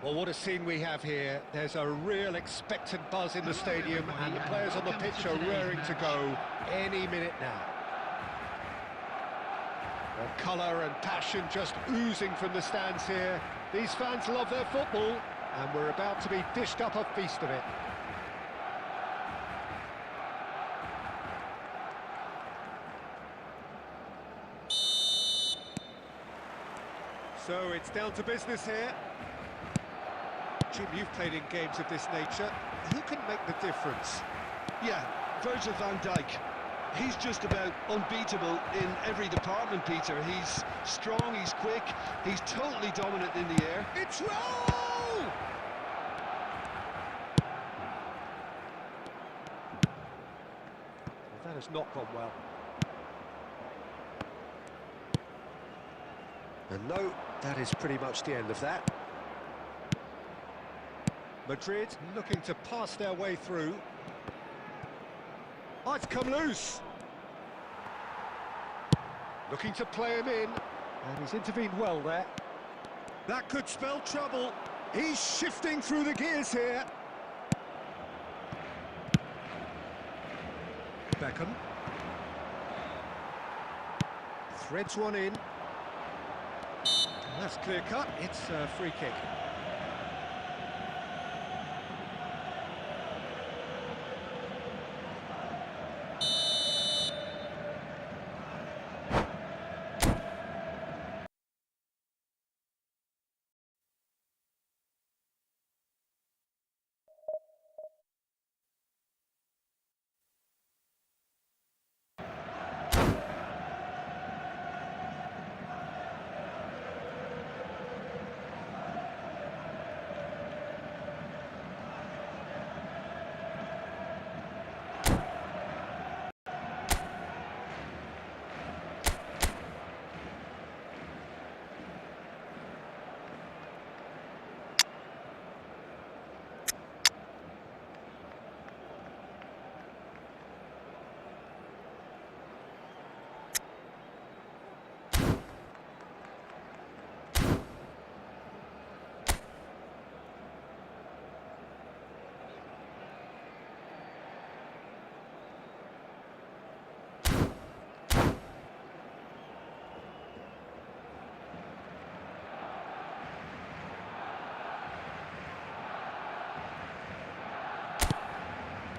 Well, what a scene we have here. There's a real expectant buzz in the stadium, and the players on the pitch are raring to go any minute now. Well, colour and passion just oozing from the stands here. These fans love their football, and we're about to be dished up a feast of it. So it's down to business here. Jim, you've played in games of this nature. Who can make the difference? Yeah, Virgil van Dijk. He's just about unbeatable in every department, Peter. He's strong, he's quick, he's totally dominant in the air. It's roll! Well, that has not gone well. And no, that is pretty much the end of that. Madrid looking to pass their way through. Oh, it's come loose. Looking to play him in. And he's intervened well there. That could spell trouble. He's shifting through the gears here. Beckham. Threads one in. That's clear cut. It's a free kick.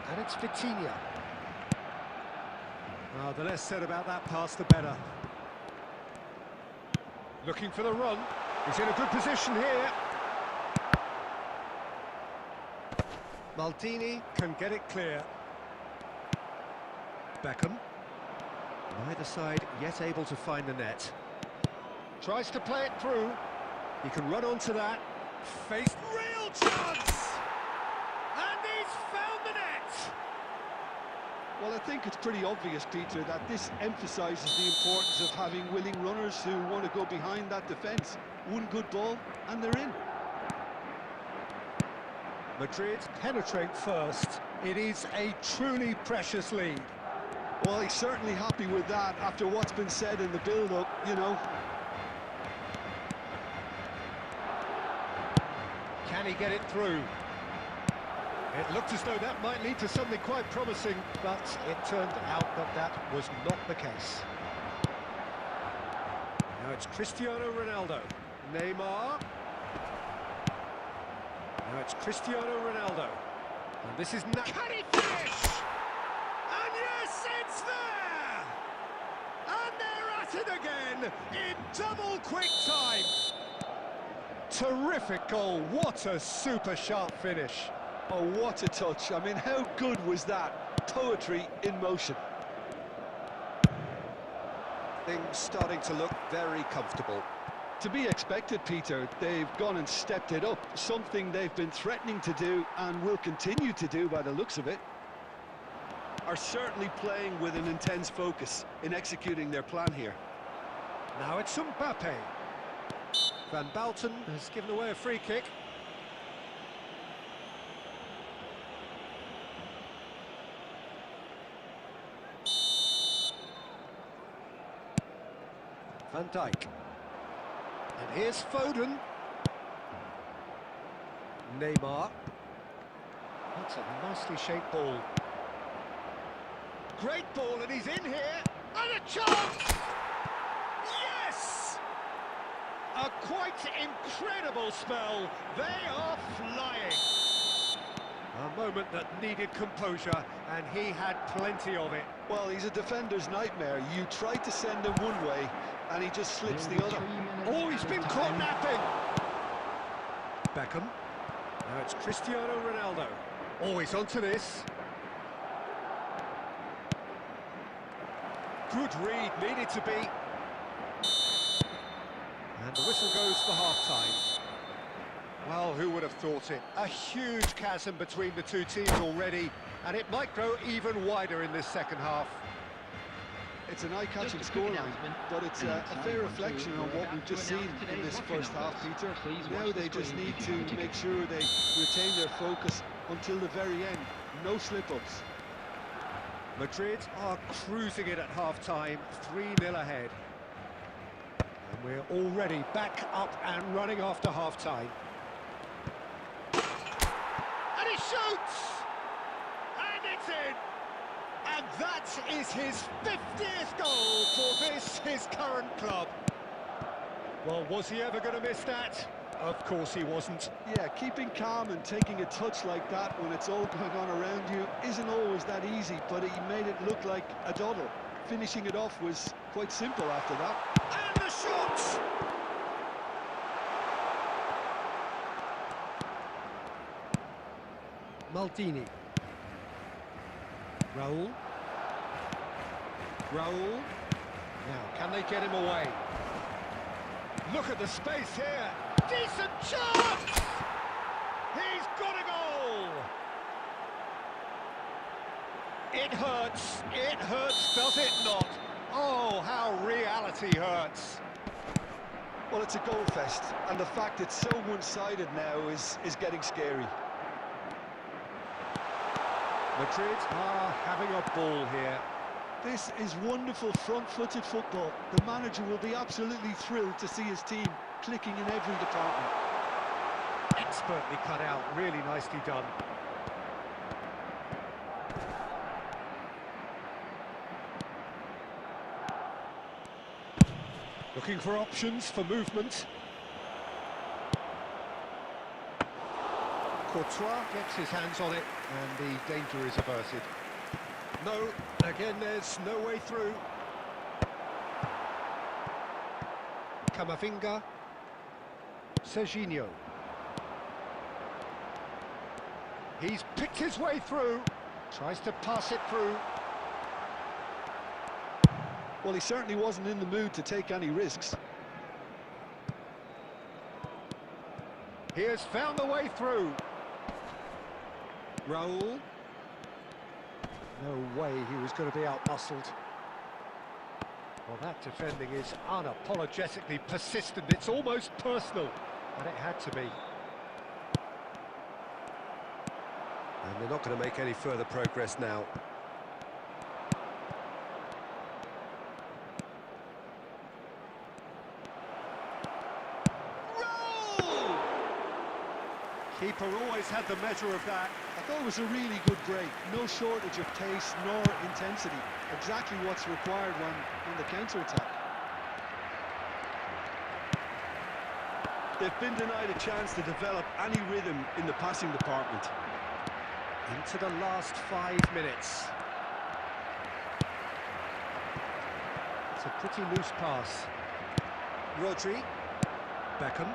And it's Vitinha. Oh, the less said about that pass, the better. Looking for the run. He's in a good position here. Maldini can get it clear. Beckham. Neither side yet able to find the net. Tries to play it through. He can run onto that. Faced real chance! And he's found the net! Well, I think it's pretty obvious, Peter, that this emphasises the importance of having willing runners who want to go behind that defence. One good ball, and they're in. Madrid penetrate first. It is a truly precious lead. Well, he's certainly happy with that after what's been said in the build-up, you know. Can he get it through? It looked as though that might lead to something quite promising, but it turned out that that was not the case. Now it's Cristiano Ronaldo. Neymar. Now it's Cristiano Ronaldo. And this is... Can he finish? And yes, it's there! And they're at it again in double quick time. Terrific goal. What a super sharp finish. Oh, what a touch. I mean, how good was that? Poetry in motion. Things starting to look very comfortable. To be expected, Peter. They've gone and stepped it up. Something they've been threatening to do and will continue to do by the looks of it. Are certainly playing with an intense focus in executing their plan here. Now it's Mbappe. Van Balten has given away a free kick. Van Dijk. And here's Foden. Neymar. That's a nicely shaped ball. Great ball, and he's in here. And a chance! Yes! A quite incredible spell. They are flying. A moment that needed composure, and he had plenty of it. Well, he's a defender's nightmare. You try to send him one way, and he just slips the other. Oh, he's been caught napping. Beckham. Now it's Cristiano Ronaldo. Oh, he's onto this. Good read, needed to be. And the whistle goes for half-time. Well, who would have thought it? A huge chasm between the two teams already, and it might grow even wider in this second half. It's an eye-catching scoreline, but it's a fair reflection on what we've just seen in this first half, Peter. Now they just need to make sure they retain their focus until the very end. No slip-ups. Madrid are cruising it at half-time, 3-0 ahead. And we're already back up and running after half-time. And he shoots! And it's in! And That is his 50th goal for this, his current club. Well, was he ever going to miss that? Of course he wasn't. Yeah, keeping calm and taking a touch like that when it's all going on around you isn't always that easy, but he made it look like a doddle. Finishing it off was quite simple after that. And the shot! Maldini. Raul. Raul. Now, can they get him away? Look at the space here. Decent chance! He's got a goal! It hurts, does it not? Oh, how reality hurts. Well, it's a goal fest, and the fact it's so one-sided now is getting scary. Madrid are having a ball here. This is wonderful front-footed football. The manager will be absolutely thrilled to see his team clicking in every department. Expertly cut out, really nicely done. Looking for options for movement. Courtois gets his hands on it, and the danger is averted. No, again there's no way through. Camavinga. Serginho. He's picked his way through. Tries to pass it through. Well, he certainly wasn't in the mood to take any risks. He has found the way through. Raul. No way he was going to be out-muscled. Well, that defending is unapologetically persistent. It's almost personal, and it had to be. And they're not going to make any further progress now. Roll! Keeper always had the measure of that. I thought it was a really good break. No shortage of pace nor intensity. Exactly what's required on the counter-attack. They've been denied a chance to develop any rhythm in the passing department. Into the last 5 minutes. It's a pretty loose pass. Rodri. Beckham.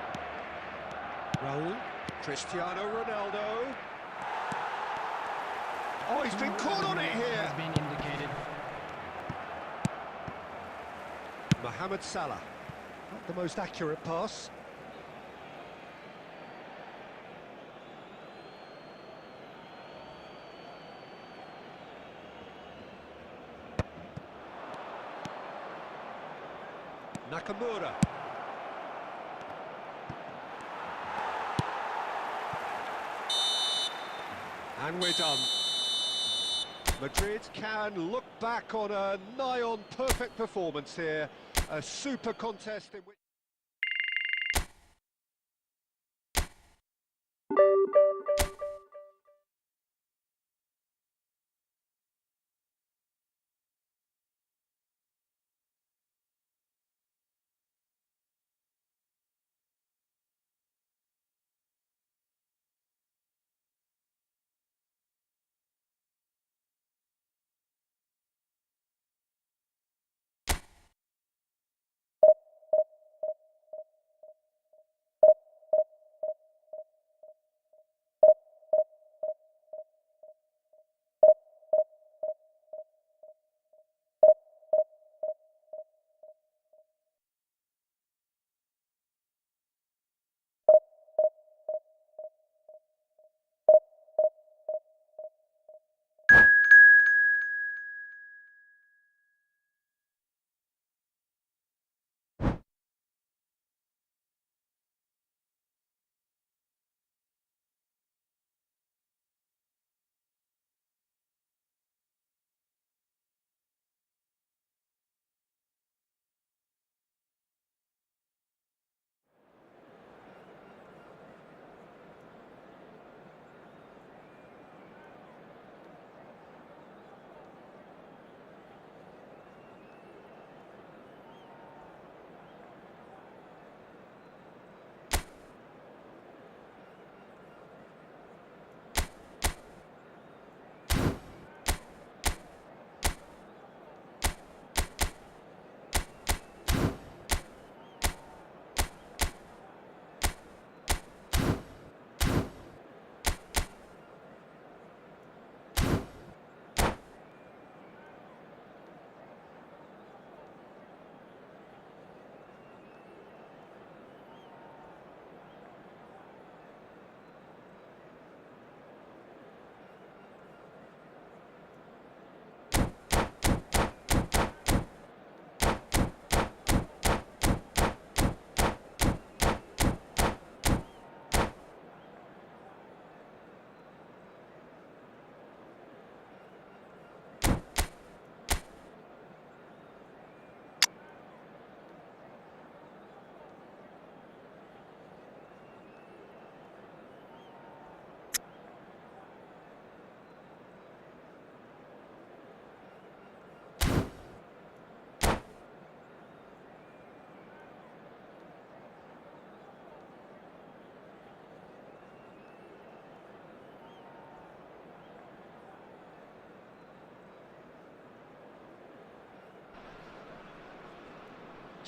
Raul. Cristiano Ronaldo. Oh, he's been caught on it here. Has been indicated. Mohamed Salah. Not the most accurate pass. Nakamura. And we're done. Madrid can look back on a nigh-on perfect performance here. A super contest in which...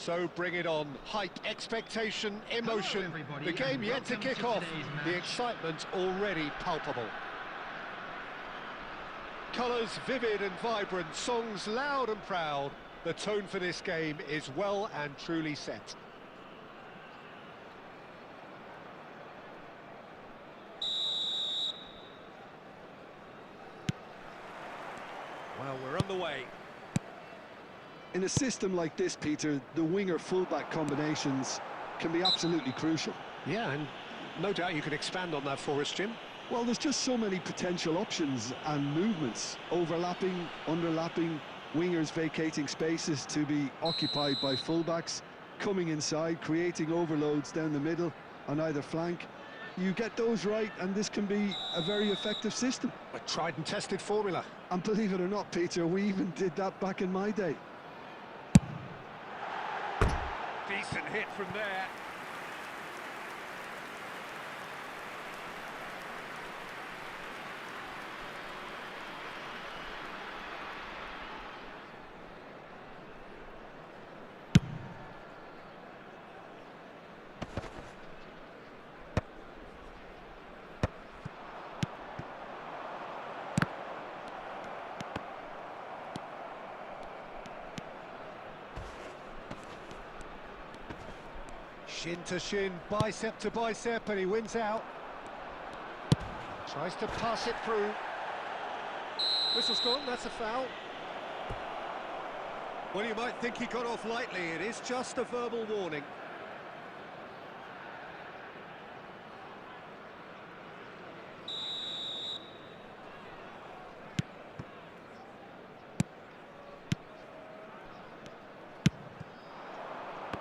So bring it on. Hype, expectation, emotion. The game yet to kick off. The excitement already palpable. Colours vivid and vibrant, songs loud and proud. The tone for this game is well and truly set. Well, we're on the way. In a system like this, Peter, the winger-fullback combinations can be absolutely crucial. Yeah, and no doubt you can expand on that for us, Jim. Well, there's just so many potential options and movements. Overlapping, underlapping, wingers vacating spaces to be occupied by fullbacks, coming inside, creating overloads down the middle on either flank. You get those right, and this can be a very effective system. A tried and tested formula. And believe it or not, Peter, we even did that back in my day. Decent hit from there. Shin to shin, bicep to bicep, and he wins out. Tries to pass it through. Whistle's gone, that's a foul. Well, you might think he got off lightly. It is just a verbal warning.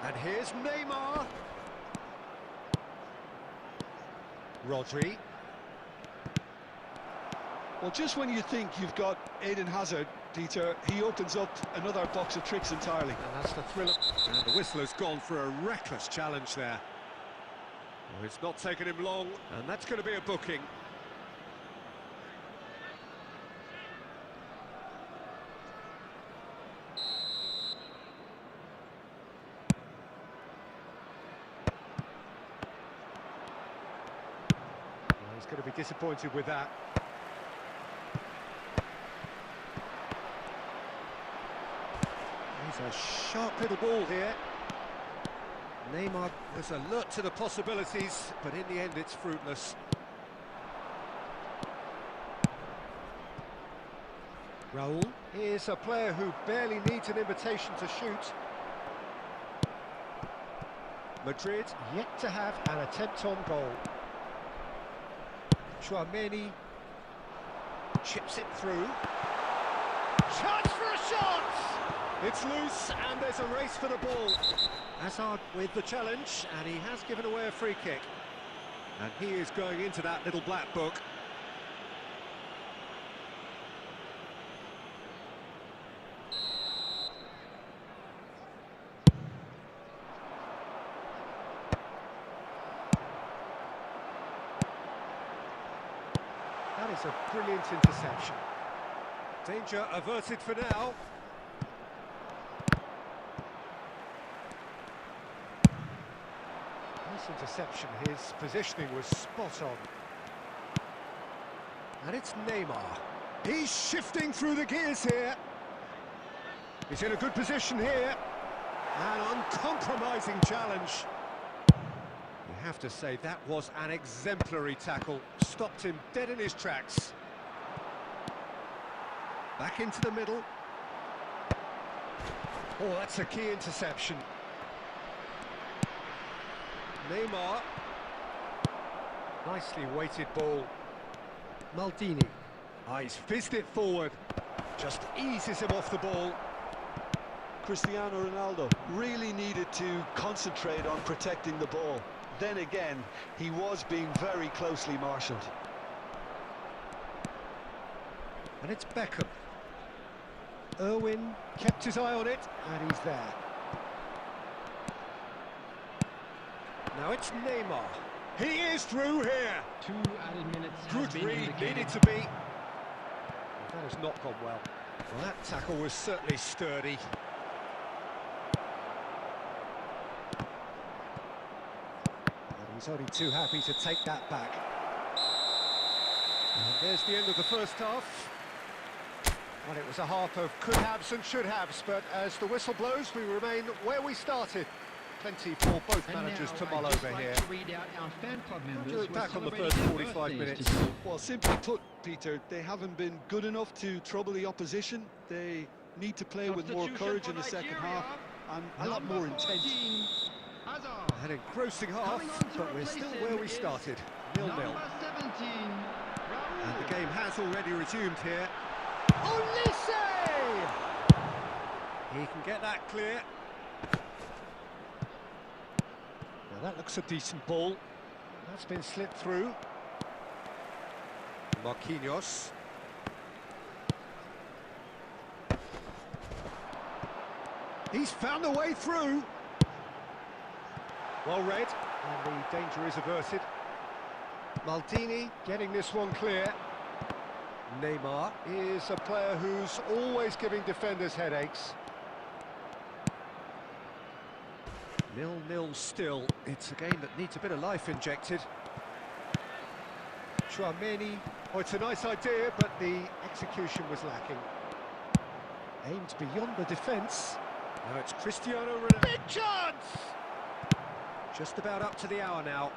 And here's Neymar. Rodri. Well, just when you think you've got Eden Hazard, Dieter, he opens up another box of tricks entirely. And that's the thriller. And the whistle has gone for a reckless challenge there. Well, it's not taken him long, and that's going to be a booking. Well, he's going to be disappointed with that. He's a sharp little ball here. Neymar was alert to the possibilities, but in the end it's fruitless. Raul. Here's a player who barely needs an invitation to shoot. Madrid yet to have an attempt on goal. Chouameni chips it through. Chance for a shot! It's loose, and there's a race for the ball. Hazard with the challenge, and he has given away a free kick. And he is going into that little black book. That is a brilliant interception. Danger averted for now. Nice interception, his positioning was spot on. And it's Neymar. He's shifting through the gears here. He's in a good position here. An uncompromising challenge. You have to say that was an exemplary tackle. Stopped him dead in his tracks. Back into the middle. Oh, that's a key interception. Neymar. Nicely weighted ball. Maldini. Ah, he's fizzed it forward. Just eases him off the ball. Cristiano Ronaldo really needed to concentrate on protecting the ball. Then again, he was being very closely marshalled. And it's Beckham. Irwin kept his eye on it, and he's there. Now it's Neymar. He is through here. 2 added minutes. Good read, needed to be. That has not gone well. Well, that tackle was certainly sturdy. He's only too happy to take that back. And there's the end of the first half. Well, it was a half of could-haves and should-haves, but as the whistle blows, we remain where we started. Plenty for both managers to mull over here. How do you look back on the first 45 minutes? Well, simply put, Peter, they haven't been good enough to trouble the opposition. They need to play with more courage in the second half and a lot more intent. An engrossing half, but we're still where we started, 0-0. And the game has already resumed here. Olise! He can get that clear. Now that looks a decent ball. That's been slipped through. Marquinhos. He's found a way through. Well read, and the danger is averted. Maldini getting this one clear. Neymar is a player who's always giving defenders headaches. 0-0 still. It's a game that needs a bit of life injected. Tchouaméni. Oh, it's a nice idea, but the execution was lacking. Aimed beyond the defence. Now it's Cristiano Ronaldo. Big chance! Just about up to the hour now.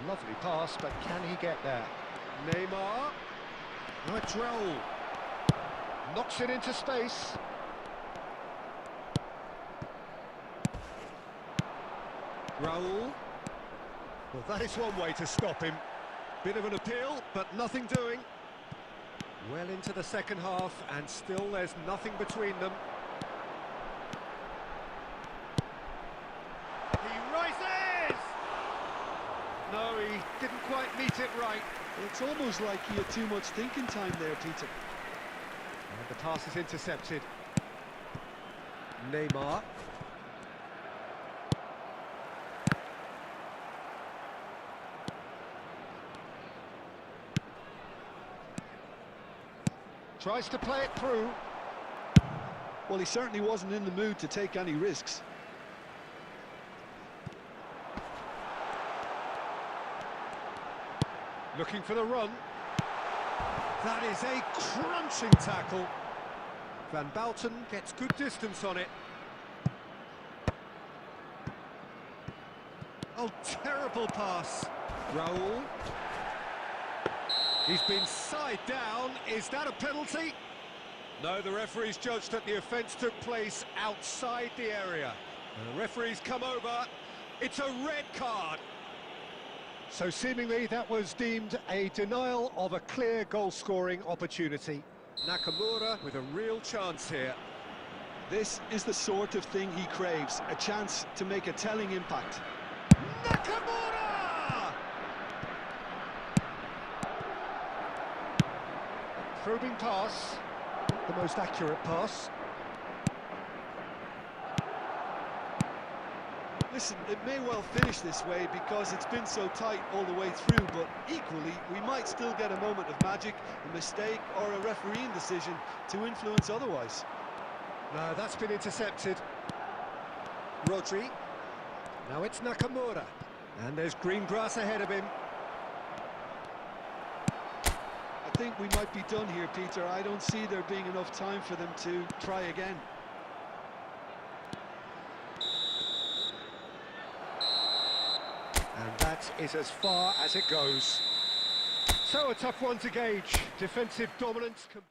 Lovely pass, but can he get there? Neymar. Now it's Raul. Knocks it into space. Raul. Well, that is one way to stop him. Bit of an appeal, but nothing doing. Well into the second half, and still there's nothing between them. He rises! No, he didn't quite meet it right. It's almost like he had too much thinking time there, Peter. And the pass is intercepted. Neymar. Tries to play it through. Well, he certainly wasn't in the mood to take any risks. Looking for the run. That is a crunching tackle. Van Bouten gets good distance on it. Oh, terrible pass. Raul. He's been side down. Is that a penalty? No, the referee's judged that the offence took place outside the area. And the referee's come over. It's a red card. So seemingly that was deemed a denial of a clear goal-scoring opportunity. Nakamura with a real chance here. This is the sort of thing he craves, a chance to make a telling impact. Nakamura! Probing pass, the most accurate pass. Listen, it may well finish this way because it's been so tight all the way through, but equally, we might still get a moment of magic, a mistake, or a refereeing decision to influence otherwise. No, that's been intercepted. Rodri. Now it's Nakamura. And there's green grass ahead of him. I think we might be done here, Peter. I don't see there being enough time for them to try again. And that is as far as it goes. So a tough one to gauge. Defensive dominance combined.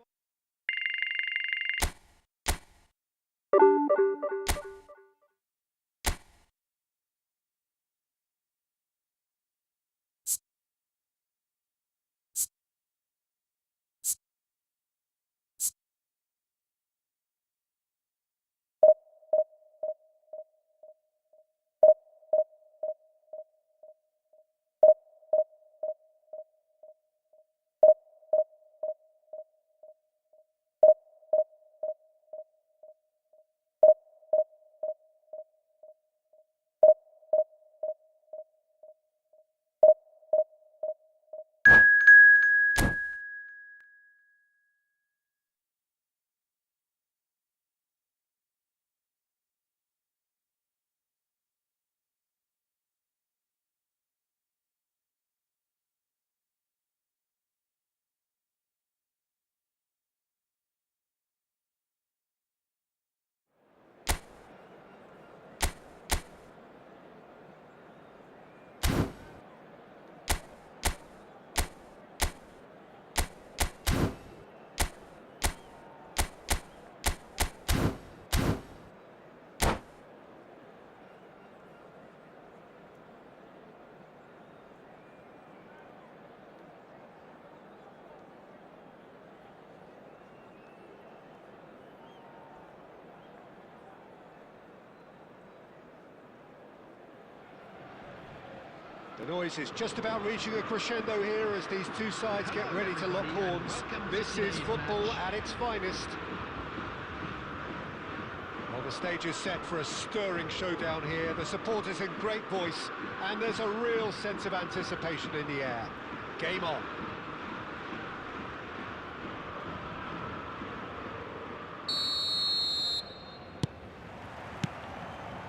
The noise is just about reaching a crescendo here as these two sides get ready to lock horns. This is football at its finest. Well, the stage is set for a stirring showdown here. The supporters in great voice, and there's a real sense of anticipation in the air. Game on.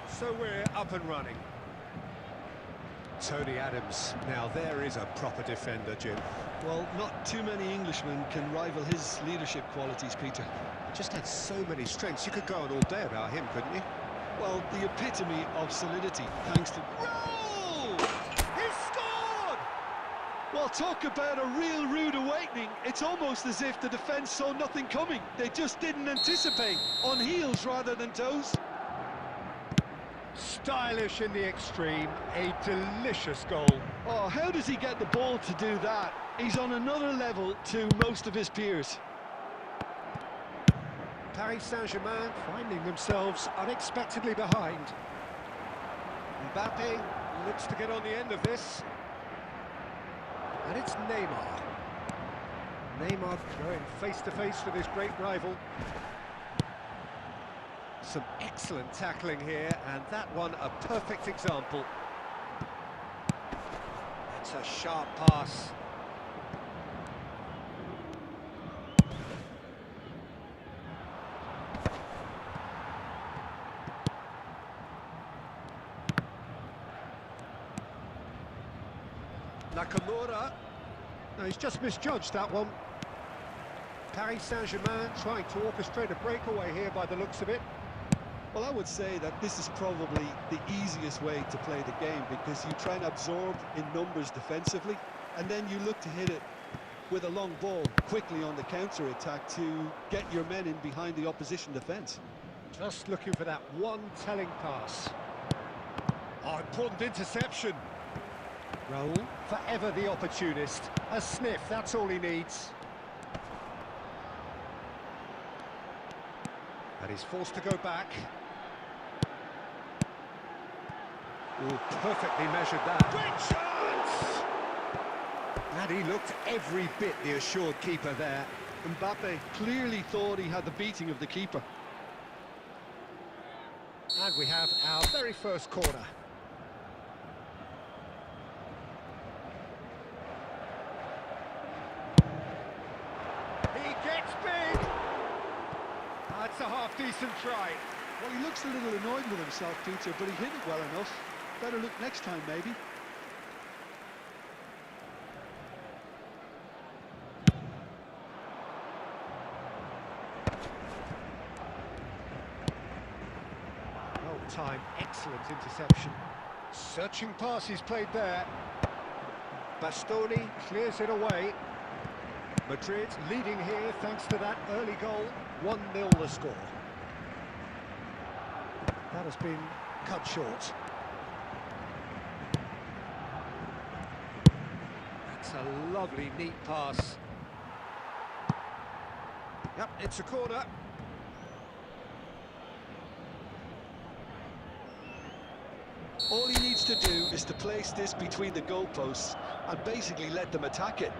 So we're up and running. Tony Adams, now there is a proper defender, Jim. Well, not too many Englishmen can rival his leadership qualities, Peter. Just had so many strengths. You could go on all day about him, couldn't you? Well, the epitome of solidity, thanks to... Roll! He scored! Well, talk about a real rude awakening. It's almost as if the defence saw nothing coming. They just didn't anticipate, on heels rather than toes. Stylish in the extreme, a delicious goal. Oh, how does he get the ball to do that? He's on another level to most of his peers. Paris Saint-Germain finding themselves unexpectedly behind. Mbappe looks to get on the end of this. And it's Neymar. Neymar going face-to-face with his great rival. Some excellent tackling here, and that one a perfect example. It's a sharp pass. Nakamura. No, he's just misjudged that one. Paris Saint-Germain trying to orchestrate a breakaway here by the looks of it. Well, I would say that this is probably the easiest way to play the game, because you try and absorb in numbers defensively, and then you look to hit it with a long ball quickly on the counter-attack to get your men in behind the opposition defence. Just looking for that one telling pass. Oh, important interception. Raul, forever the opportunist. A sniff, that's all he needs. And he's forced to go back. Oh, perfectly measured that. Great chance! And he looked every bit the assured keeper there. Mbappe clearly thought he had the beating of the keeper. And we have our very first corner. He gets big! That's a half-decent try. Well, he looks a little annoyed with himself, Peter, but he hit it well enough. Better look next time, maybe. Well timed, excellent interception. Searching pass he's played there. Bastoni clears it away. Madrid leading here thanks to that early goal. 1-0 the score. That has been cut short. That's a lovely, neat pass. Yep, it's a corner. All he needs to do is to place this between the goalposts and basically let them attack it.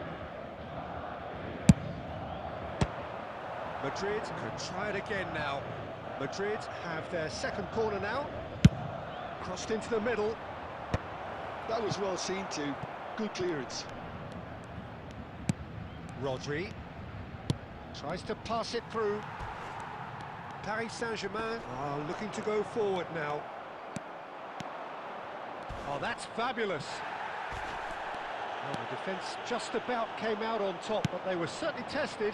Madrid could try it again now. Madrid have their second corner now. Crossed into the middle. That was well seen too. Good clearance. Rodri tries to pass it through. Paris Saint-Germain are looking to go forward now. Oh, that's fabulous. Well, the defence just about came out on top, but they were certainly tested.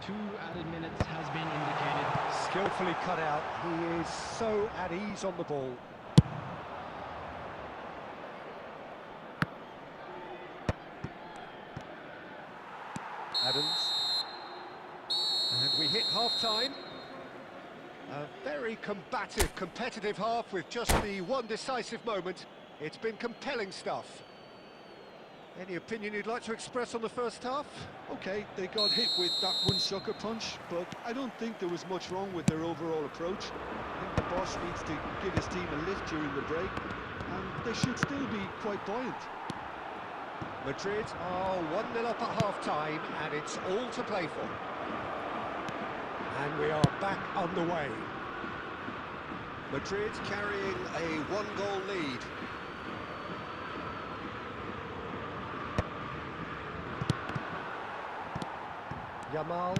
2 added minutes has been indicated. Skillfully cut out. He is so at ease on the ball. Adams. And we hit half-time. A very combative, competitive half with just the one decisive moment. It's been compelling stuff. Any opinion you'd like to express on the first half? Okay, they got hit with that one sucker punch, but I don't think there was much wrong with their overall approach. I think the Bosch needs to give his team a lift during the break, and they should still be quite buoyant. Madrid are 1-0 up at half-time, and it's all to play for. And we are back underway. Madrid carrying a 1-goal lead. Yamal,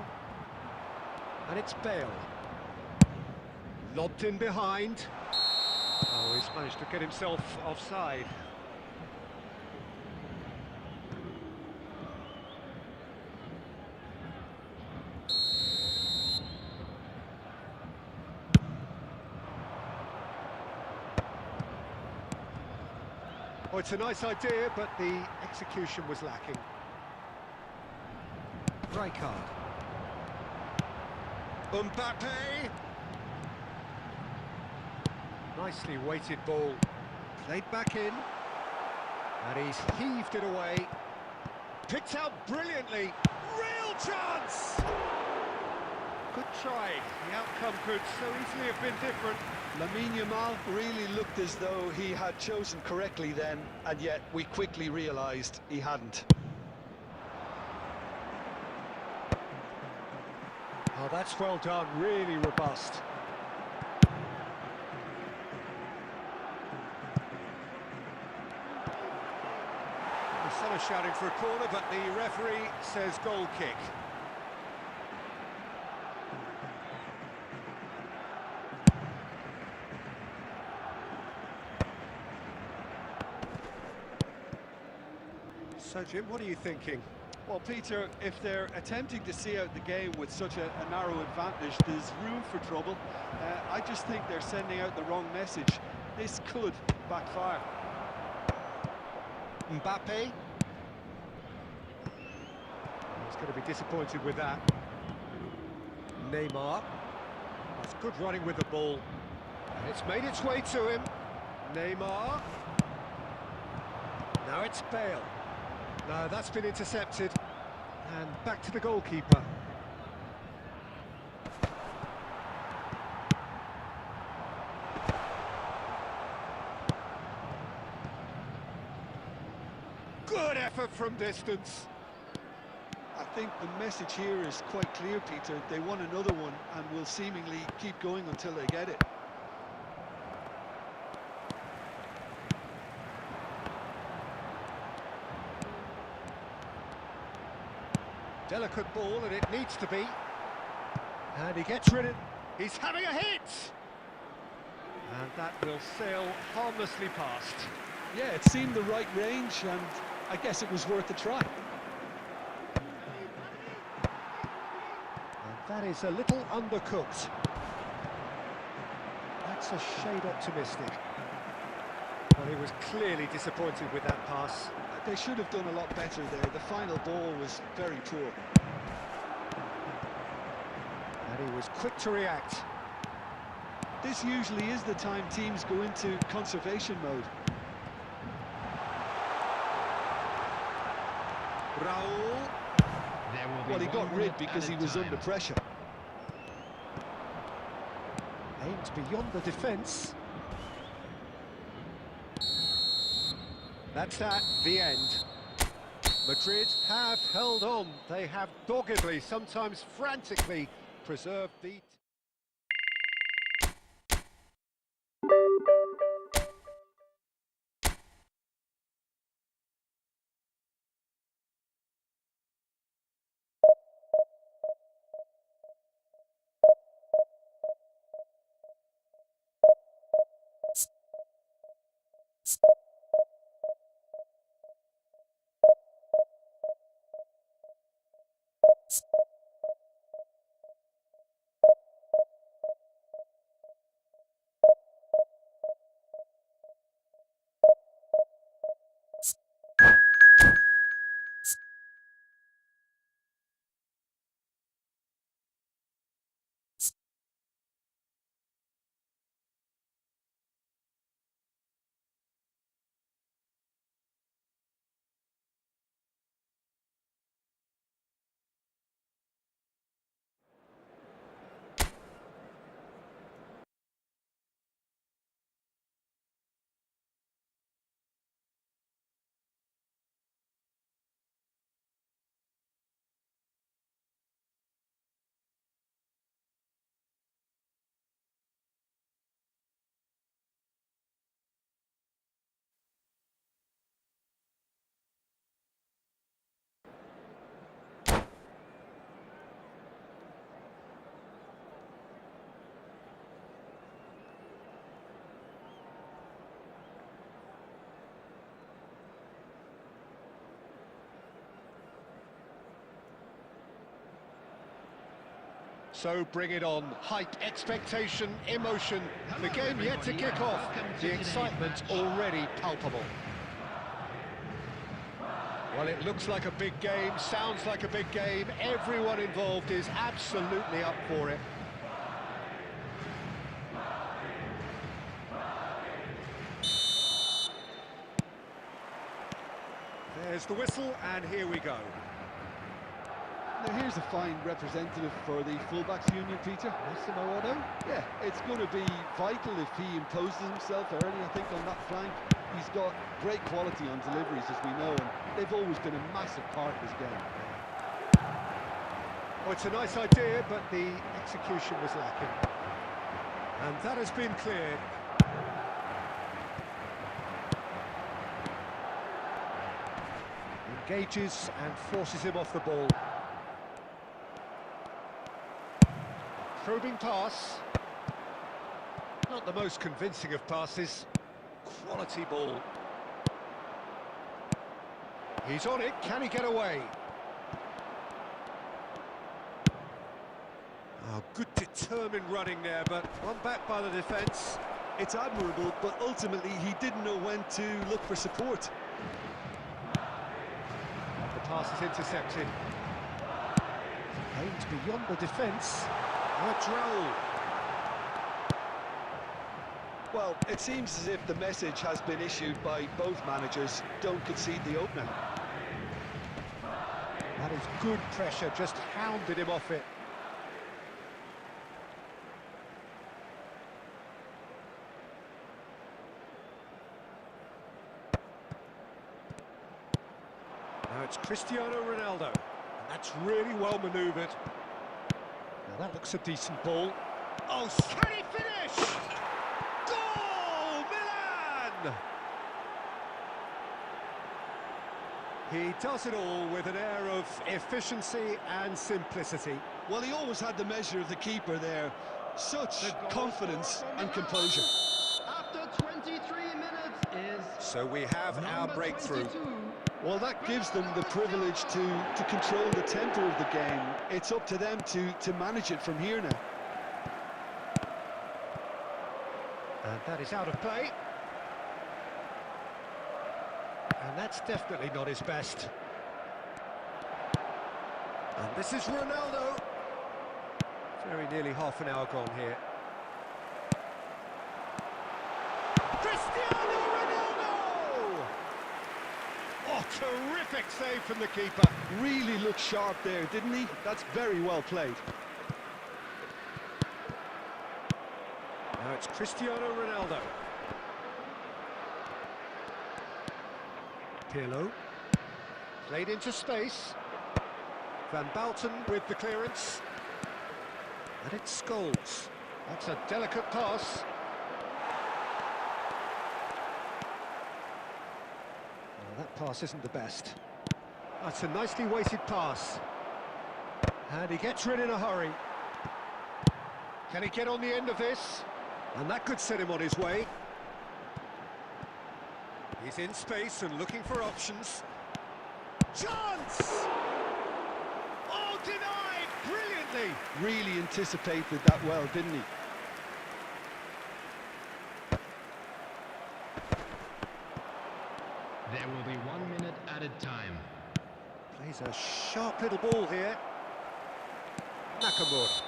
and it's Bale. Lobbed in behind. Oh, he's managed to get himself offside. Oh, it's a nice idea, but the execution was lacking. Rijkaard. Mbappe. Nicely weighted ball. Played back in. And he's heaved it away. Picked out brilliantly. Real chance! Good try. The outcome could so easily have been different. Lamine Yamal really looked as though he had chosen correctly then, and yet we quickly realised he hadn't. Oh, that's well done, really robust. The sun is shouting for a corner, but the referee says goal kick. So, Jim, what are you thinking? Well, Peter, if they're attempting to see out the game with such a narrow advantage, there's room for trouble. I just think they're sending out the wrong message. This could backfire. Mbappe. He's going to be disappointed with that. Neymar. That's good running with the ball. And it's made its way to him. Neymar. Now it's Bale. No, that's been intercepted. And back to the goalkeeper. Good effort from distance. I think the message here is quite clear, Peter. They want another one and will seemingly keep going until they get it. Delicate ball, and it needs to be. And he gets rid of it. He's having a hit! And that will sail harmlessly past. Yeah, it seemed the right range, and I guess it was worth a try. And that is a little undercooked. That's a shade optimistic. Well, he was clearly disappointed with that pass. They should have done a lot better there. The final ball was very poor. And he was quick to react. This usually is the time teams go into conservation mode. Brooo. Well, he got rid because he was under pressure. Aimed beyond the defence. That's that, the end. Madrid have held on. They have doggedly, sometimes frantically, preserved the... So bring it on. Hype, expectation, emotion. The game yet to kick off. The excitement already palpable. Well, it looks like a big game, sounds like a big game. Everyone involved is absolutely up for it. There's the whistle, and here we go. Now here's a fine representative for the fullbacks union, Peter. Mr. Morodo? Yeah, it's going to be vital if he imposes himself early, I think, on that flank. He's got great quality on deliveries, as we know, and they've always been a massive part of his game. Oh, it's a nice idea, but the execution was lacking. And that has been cleared. Engages and forces him off the ball. Probing pass. Not the most convincing of passes. Quality ball. He's on it, can he get away? Oh, good determined running there, but one back by the defence. It's admirable, but ultimately he didn't know when to look for support. The pass is intercepted. Aimed beyond the defence. A droll. Well, it seems as if the message has been issued by both managers: don't concede the opener. That is good pressure, just hounded him off it. Now it's Cristiano Ronaldo, and that's really well manoeuvred. Now that looks a decent ball. Oh, can he finish? Goal, Milan! He does it all with an air of efficiency and simplicity. Well, he always had the measure of the keeper there. Such confidence and composure. After 23 minutes is So we have our number breakthrough. 22. Well, that gives them the privilege to control the tempo of the game. It's up to them to manage it from here now. And that is out of play. And that's definitely not his best. And this is Ronaldo. Very nearly half an hour gone here. Cristiano Ronaldo! Oh, terrific save from the keeper. Really looked sharp there, didn't he? That's very well played. Now it's Cristiano Ronaldo. Pirlo. Played into space. Van Balten with the clearance. And it's Scholes. That's a delicate pass. Well, that pass isn't the best. That's a nicely weighted pass. And he gets rid in a hurry. Can he get on the end of this? And that could set him on his way. He's in space and looking for options. Chance! Oh, denied! Brilliantly! Really anticipated that well, didn't he? There will be 1 minute added time. Plays a sharp little ball here. Nakamura.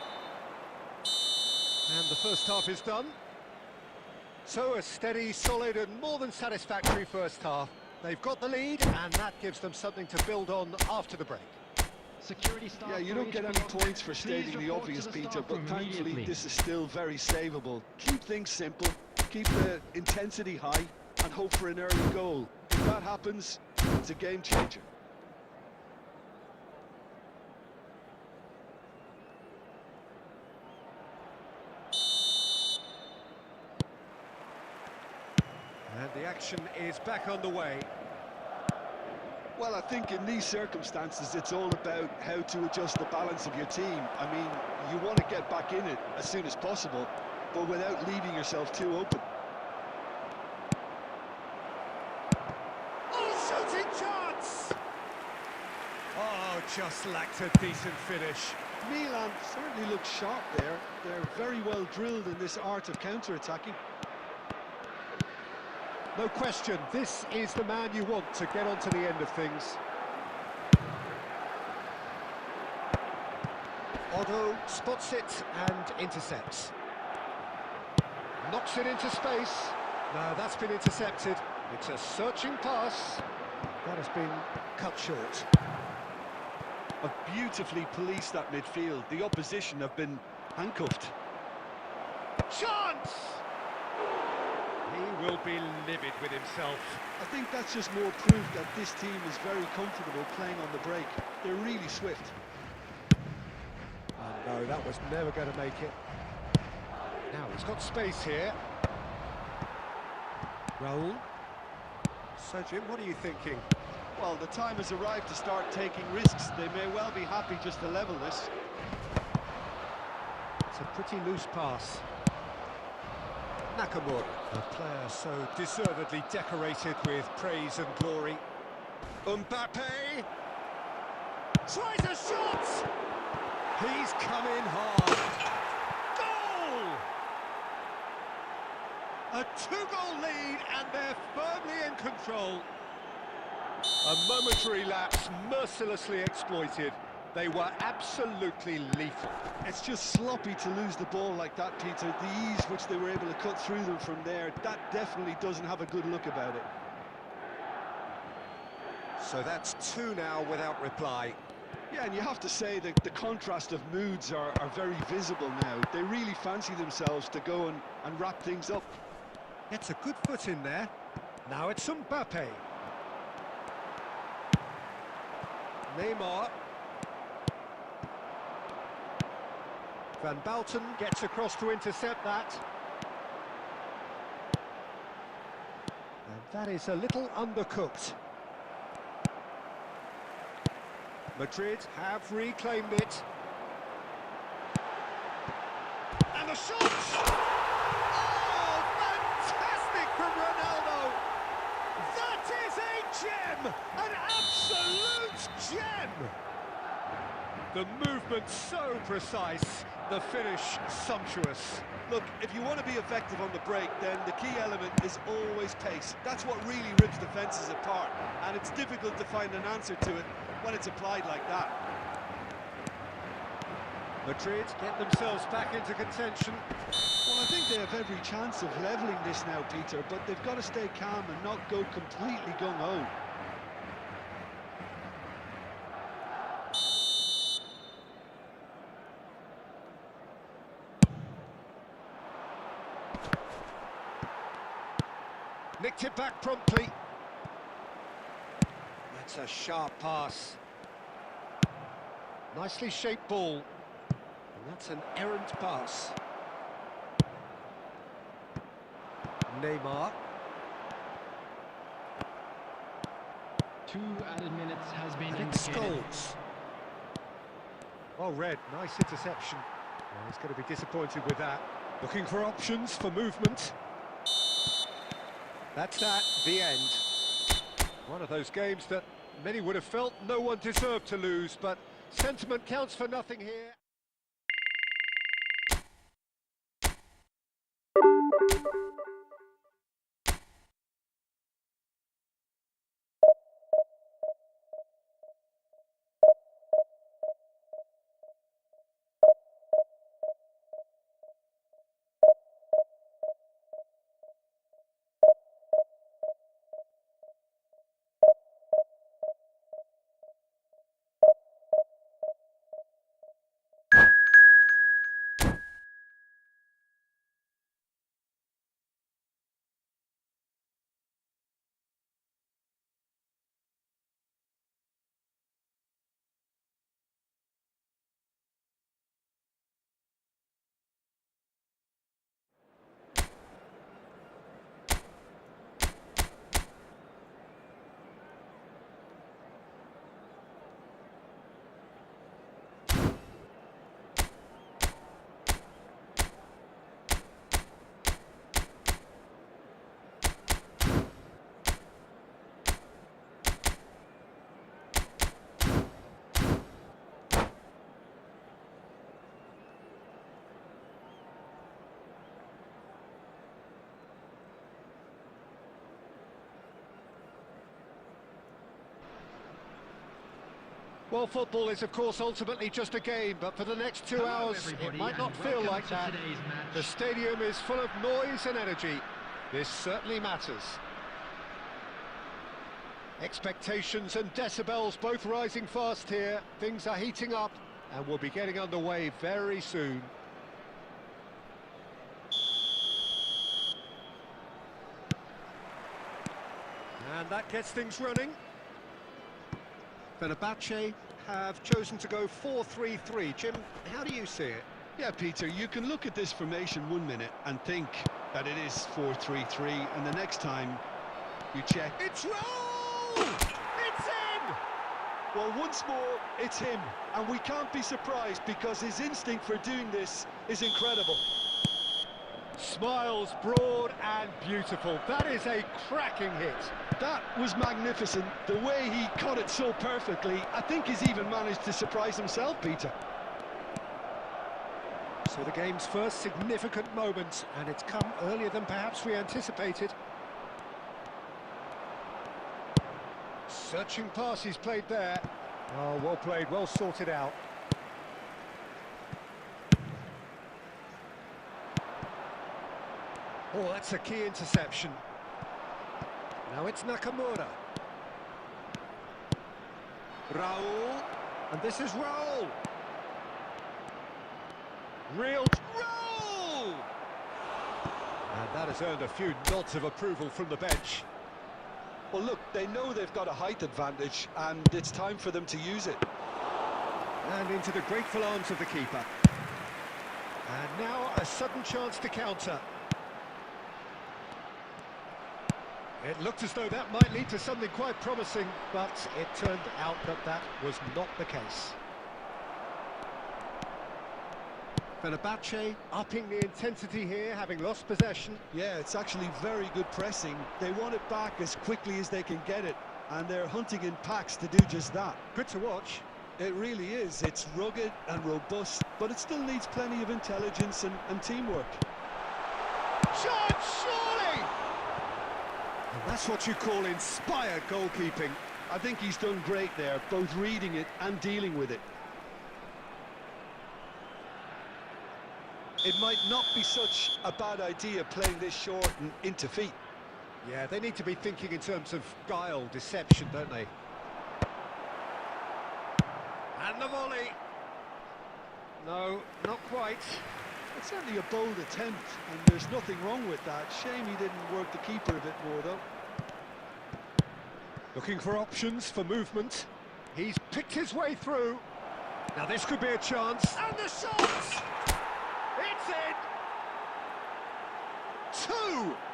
And the first half is done. So a steady, solid and more than satisfactory first half. They've got the lead and that gives them something to build on after the break. Security staff. Yeah, you don't get any points for stating the obvious, Peter, but thankfully this is still very savable. Keep things simple, keep the intensity high and hope for an early goal. If that happens, it's a game changer. And the action is back on the way. Well, I think in these circumstances, it's all about how to adjust the balance of your team. I mean, you want to get back in it as soon as possible, but without leaving yourself too open. Oh, shooting chance! Oh, just lacked a decent finish. Milan certainly look sharp there. They're very well drilled in this art of counter-attacking. No question, this is the man you want to get onto the end of things. Otto spots it and intercepts. Knocks it into space. No, that's been intercepted. It's a searching pass. That has been cut short. Have beautifully policed that midfield. The opposition have been handcuffed. Chance! He will be livid with himself. I think that's just more proof that this team is very comfortable playing on the break. They're really swift. Oh no, that was never going to make it. Now he's got space here. Raul. So Jim, what are you thinking? Well, the time has arrived to start taking risks. They may well be happy just to level this. It's a pretty loose pass. Nakamura, a player so deservedly decorated with praise and glory. Mbappe tries a shot. He's come in hard. Goal! A two-goal lead, and they're firmly in control. A momentary lapse, mercilessly exploited. They were absolutely lethal. It's just sloppy to lose the ball like that, Peter. The ease which they were able to cut through them from there, that definitely doesn't have a good look about it. So that's two now without reply. Yeah, and you have to say that the contrast of moods are very visible now. They really fancy themselves to go and wrap things up. Gets a good foot in there. Now it's Mbappe. Neymar. Van Balten gets across to intercept that. And that is a little undercooked. Madrid have reclaimed it. And the shot! Oh, fantastic from Ronaldo! That is a gem! An absolute gem! The movement so precise, the finish sumptuous. Look, if you want to be effective on the break, then the key element is always pace. That's what really rips defences apart, and it's difficult to find an answer to it when it's applied like that. Madrid get themselves back into contention. Well, I think they have every chance of levelling this now, Peter, but they've got to stay calm and not go completely gung-ho. Nicked it back promptly. That's a sharp pass. Nicely shaped ball. And that's an errant pass. Neymar. 2 added minutes has been And it's indicated. Scholes. Well read, nice interception. Well, he's going to be disappointed with that. Looking for options for movement. That's that, the end. One of those games that many would have felt no one deserved to lose, but sentiment counts for nothing here. Well, football is, of course, ultimately just a game, but for the next 2 hours, it might not feel like that. The stadium is full of noise and energy. This certainly matters. Expectations and decibels both rising fast here. Things are heating up, and we'll be getting underway very soon. And that gets things running. Fenerbahce have chosen to go 4-3-3. Jim, how do you see it? Yeah, Peter, you can look at this formation 1 minute and think that it is 4-3-3, and the next time you check... It's roll! It's in! Well, once more, it's him, and we can't be surprised because his instinct for doing this is incredible. Smiles broad and beautiful. That is a cracking hit. That was magnificent. The way he caught it so perfectly, I think he's even managed to surprise himself, Peter. So the game's first significant moment, and it's come earlier than perhaps we anticipated. Searching pass he's played there. Oh, well played, well sorted out. Oh, that's a key interception. Now it's Nakamura. Raul. And this is Raul. Real Raul! And that has earned a few nods of approval from the bench. Well, look, they know they've got a height advantage, and it's time for them to use it. And into the grateful arms of the keeper. And now a sudden chance to counter. It looked as though that might lead to something quite promising, but it turned out that that was not the case. Fenerbahce upping the intensity here, having lost possession. Yeah, it's actually very good pressing. They want it back as quickly as they can get it, and they're hunting in packs to do just that. Good to watch. It really is. It's rugged and robust, but it still needs plenty of intelligence and teamwork. Shot, surely! And that's what you call inspired goalkeeping. I think he's done great there, both reading it and dealing with it. It might not be such a bad idea playing this short and into feet. Yeah, they need to be thinking in terms of guile, deception, don't they? And the volley. No, not quite. It's certainly a bold attempt, and there's nothing wrong with that. Shame he didn't work the keeper a bit more, though. Looking for options for movement. He's picked his way through. Now this could be a chance. And the shot! It's in!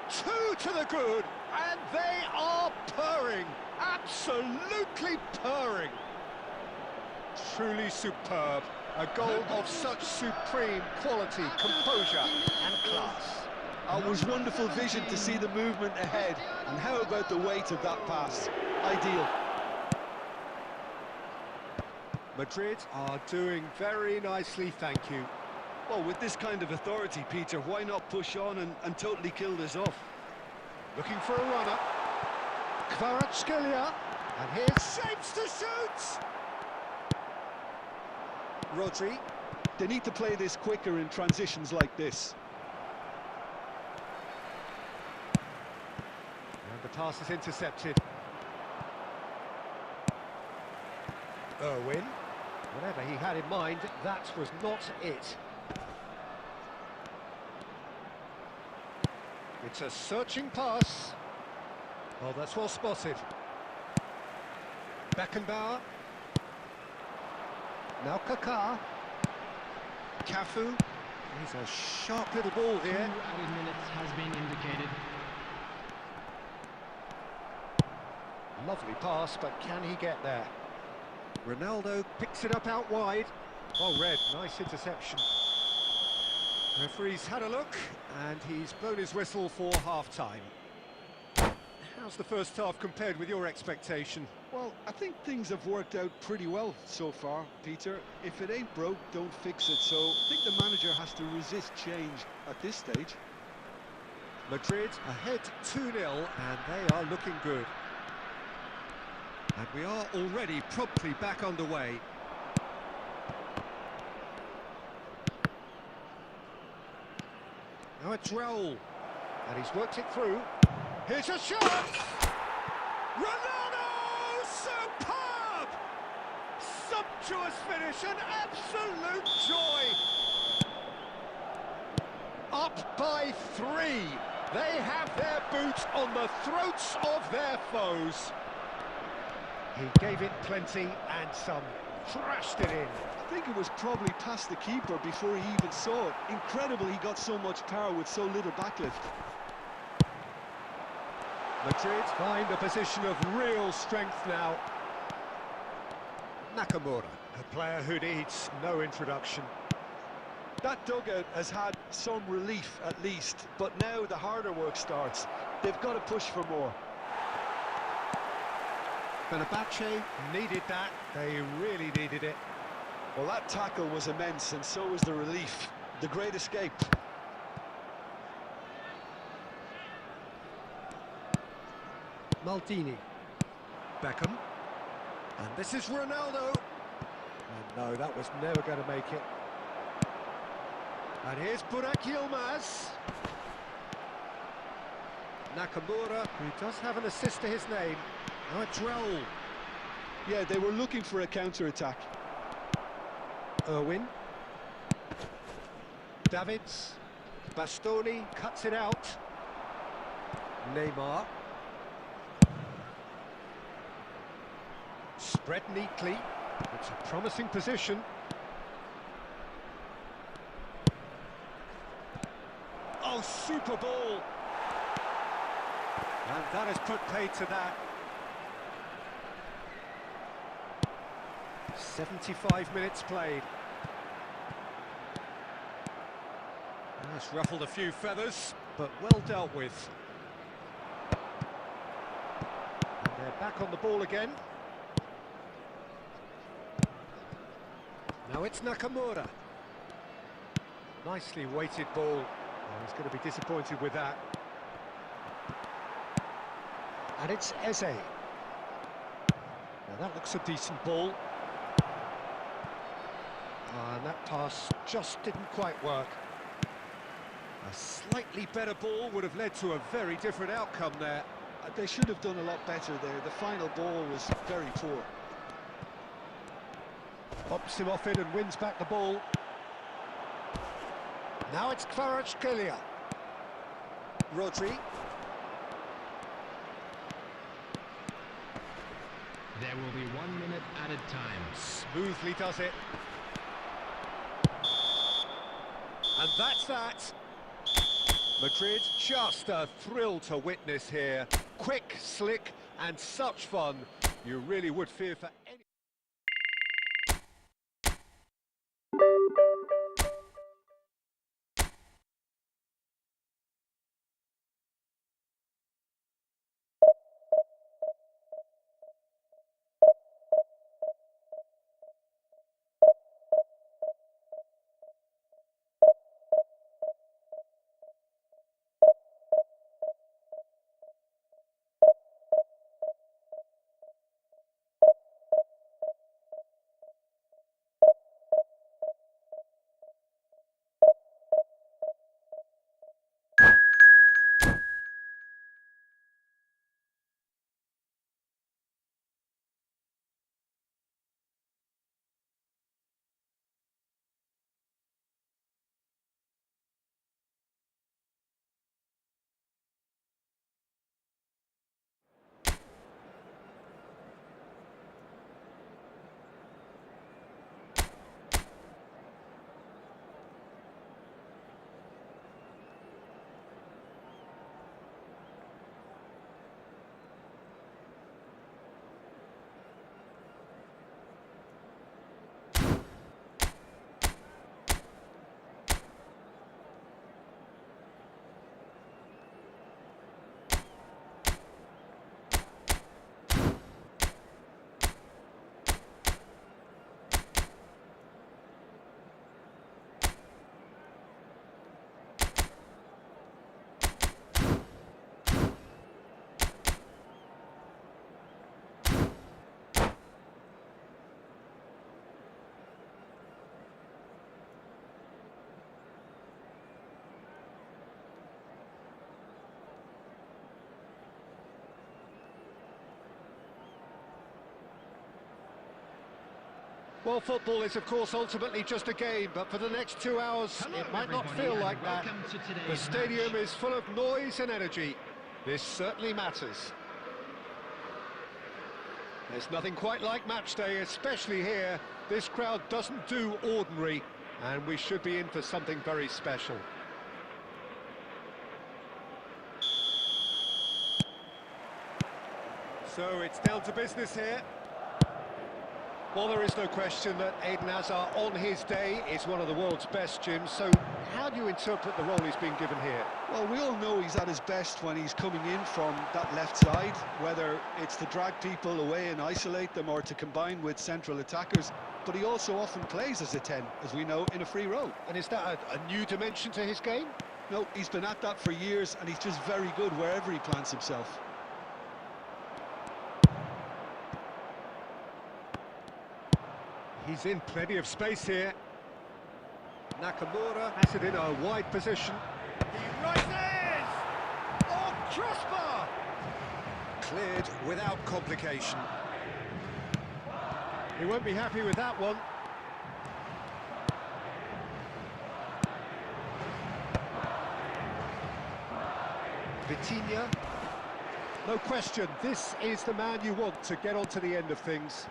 Two to the good, and they are purring. Absolutely purring. Truly superb. A goal of such supreme quality, composure and class. It was wonderful vision to see the movement ahead, and how about the weight of that pass? Ideal. Madrid are doing very nicely, thank you. Well, with this kind of authority, Peter, why not push on and totally kill this off? Looking for a runner. Kvaratskhelia, and here's shapes to shoot! Rodri. They need to play this quicker in transitions like this. And the pass is intercepted. Irwin. Whatever he had in mind, that was not it. It's a searching pass. Oh, that's well spotted. Beckenbauer. Now Kaká. Cafu. He's a sharp little ball here. 2 added minutes has been indicated. Lovely pass, but can he get there? Ronaldo picks it up out wide. Oh, red, nice interception. Referee's had a look, and he's blown his whistle for half-time. How's the first half compared with your expectation? Well, I think things have worked out pretty well so far, Peter. If it ain't broke, don't fix it. So I think the manager has to resist change at this stage. Madrid ahead 2-0, and they are looking good. And we are already promptly back underway. Now it's Raul. And he's worked it through. Here's a shot! Ronaldo! Superb! Sumptuous finish, an absolute joy! Up by 3. They have their boot on the throats of their foes. He gave it plenty and some. Thrashed it in. I think it was probably past the keeper before he even saw it. Incredible he got so much power with so little backlift. Madrid find a position of real strength now. Nakamura, a player who needs no introduction. That dugout has had some relief at least, but now the harder work starts. They've got to push for more. Fenerbahce needed that. They really needed it. Well, that tackle was immense, and so was the relief. The great escape. Maldini. Beckham. And this is Ronaldo. And no, that was never going to make it. And here's Burak Yilmaz. Nakamura, who does have an assist to his name. Now it's Raul. Yeah, they were looking for a counter-attack. Irwin. Davids. Bastoni cuts it out. Neymar. Spread neatly. It's a promising position. Oh, super ball! And that has put paid to that. 75 minutes played. That's ruffled a few feathers, but well dealt with. And they're back on the ball again. Now it's Nakamura. Nicely weighted ball. Oh, he's going to be disappointed with that. And it's Eze. Now that looks a decent ball. And that pass just didn't quite work. A slightly better ball would have led to a very different outcome there. They should have done a lot better there. The final ball was very poor. Pops him off it and wins back the ball. Now it's Kvaratskhelia. Rodri. There will be 1 minute added time. Smoothly does it. And that's that. Madrid, just a thrill to witness here. Quick, slick, and such fun. You really would fear for any... Well, football is, of course, ultimately just a game, but for the next 2 hours, it might not feel like that. The stadium is full of noise and energy. This certainly matters. There's nothing quite like match day, especially here. This crowd doesn't do ordinary, and we should be in for something very special. So it's down to business here. Well, there is no question that Eden Hazard on his day is one of the world's best, Jim. So how do you interpret the role he's been given here? Well, we all know he's at his best when he's coming in from that left side, whether it's to drag people away and isolate them or to combine with central attackers. But he also often plays as a 10, as we know, in a free role. And is that a new dimension to his game? No, he's been at that for years, and he's just very good wherever he plants himself. He's in plenty of space here. Nakamura has it in a wide position. He rises! Oh, crossbar! Cleared without complication. He won't be happy with that one. Vitinha. No question, this is the man you want to get onto the end of things.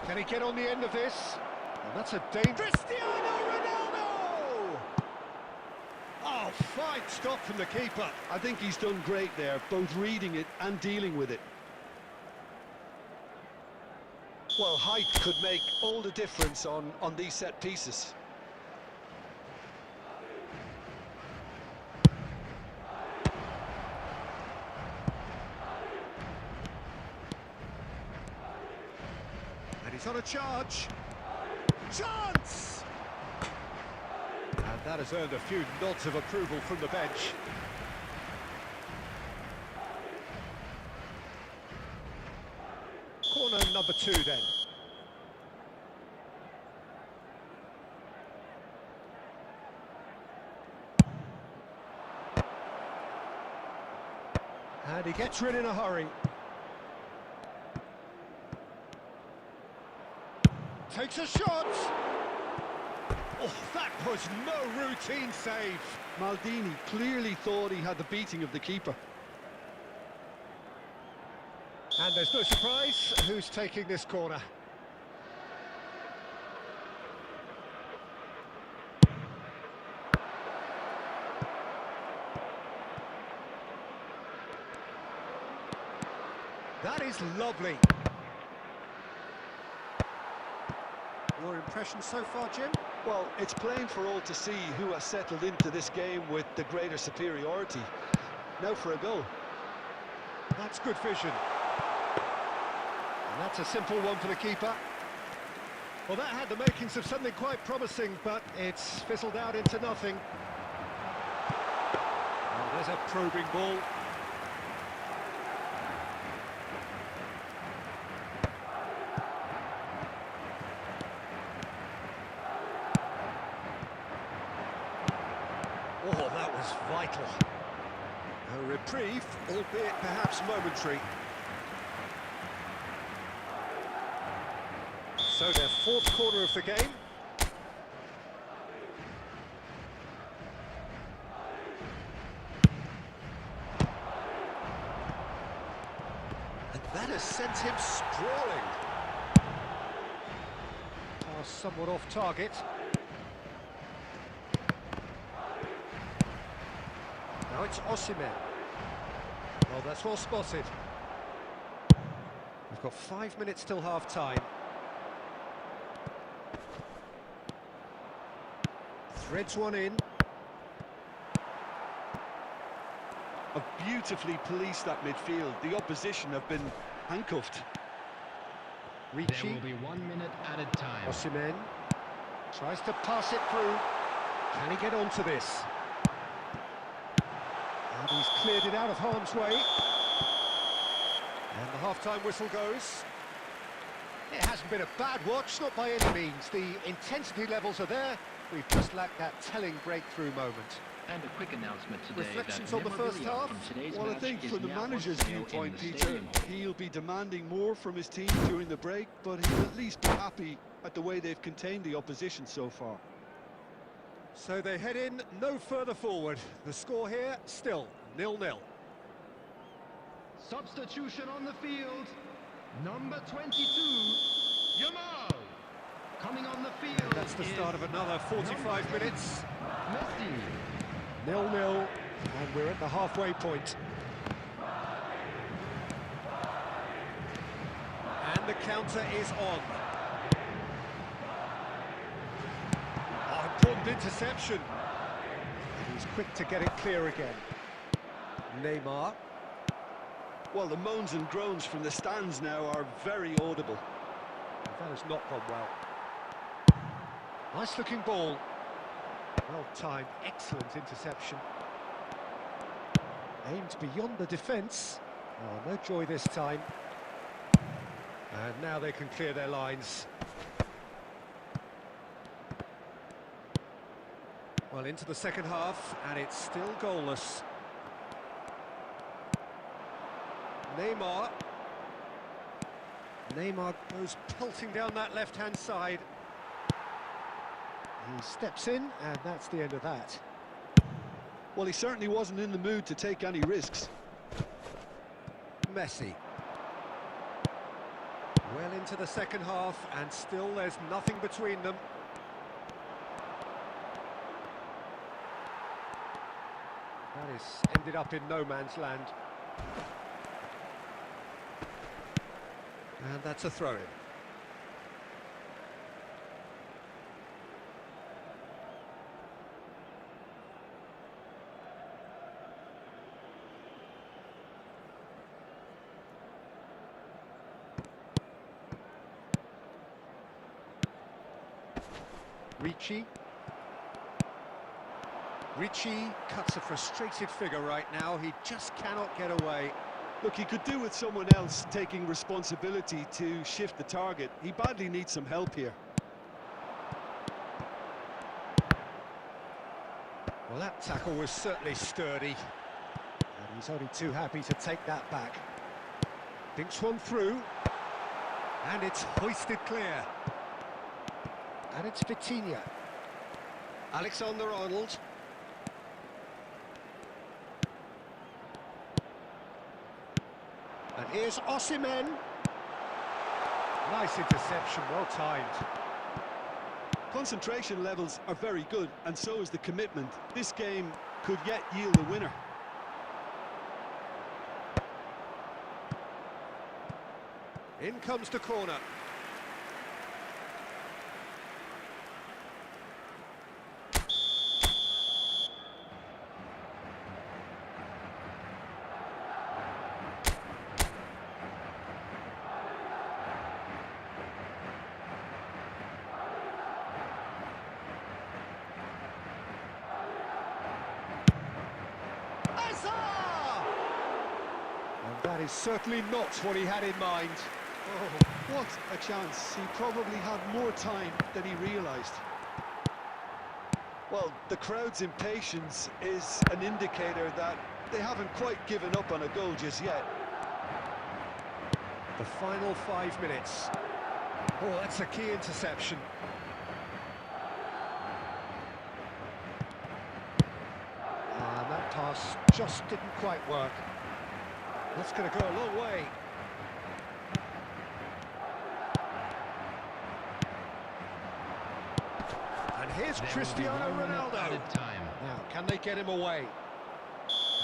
Can he get on the end of this? And that's a dangerous... Cristiano Ronaldo! Oh, fine stop from the keeper. I think he's done great there, both reading it and dealing with it. Well, height could make all the difference on these set pieces. He's on a charge. Chance! And that has earned a few nods of approval from the bench. Corner number 2 then. And he gets rid in a hurry. Takes a shot! Oh, that was no routine save. Maldini clearly thought he had the beating of the keeper. And there's no surprise who's taking this corner. That is lovely. Your impression so far, Jim? Well, it's plain for all to see who has settled into this game with the greater superiority. Now for a goal. That's good vision. And that's a simple one for the keeper. Well, that had the makings of something quite promising, but it's fizzled out into nothing. Oh, there's a probing ball. Oh, that was vital. A reprieve, albeit perhaps momentary. So their 4th corner of the game. And that has sent him sprawling. Pass somewhat off target. Now it's Osimhen. Oh, that's well spotted. We've got 5 minutes till half-time. Threads one in. Have beautifully policed that midfield. The opposition have been handcuffed. There will be 1 minute added time. Osimhen tries to pass it through. Can he get onto this? And he's cleared it out of harm's way. And the half-time whistle goes. It hasn't been a bad watch, not by any means. The intensity levels are there. We've just lacked that telling breakthrough moment. And a quick announcement today. Reflections that on the first memorabilia half? from today's Well, I match think is from the now on manager's sale in viewpoint, the Peter, stadium. he'll be demanding more from his team during the break, but he'll at least be happy at the way they've contained the opposition so far. So they head in no further forward. The score here still 0-0. Substitution on the field. Number 22, Yamal. Coming on the field. And that's the start of another 45 minutes. Messi. 0-0, and we're at the halfway point. And the counter is on. Oh, important interception. He was quick to get it clear again. Neymar. Well, the moans and groans from the stands now are very audible. That has not gone well. Nice looking ball. Well timed, excellent interception. Aimed beyond the defence. Oh, no joy this time. And now they can clear their lines. Well, into the second half, and it's still goalless. Neymar. Neymar goes pelting down that left-hand side. He steps in, and that's the end of that. Well, he certainly wasn't in the mood to take any risks. Messi. Well into the second half, and still there's nothing between them. That is ended up in no man's land. And that's a throw-in. Ricci cuts a frustrated figure right now. He just cannot get away. Look, he could do with someone else taking responsibility to shift the target. He badly needs some help here. Well, that tackle was certainly sturdy. And he's only too happy to take that back. Dinks one through. And it's hoisted clear. And it's Vitinha. Alexander-Arnold. And here's Osimhen. Nice interception, well timed. Concentration levels are very good, and so is the commitment. This game could yet yield a winner. In comes the corner. And that is certainly not what he had in mind. Oh, what a chance. He probably had more time than he realised. Well, the crowd's impatience is an indicator that they haven't quite given up on a goal just yet. The final 5 minutes. Oh, that's a key interception. And that pass just didn't quite work. That's going to go a long way. And here's Cristiano Ronaldo. Now, can they get him away?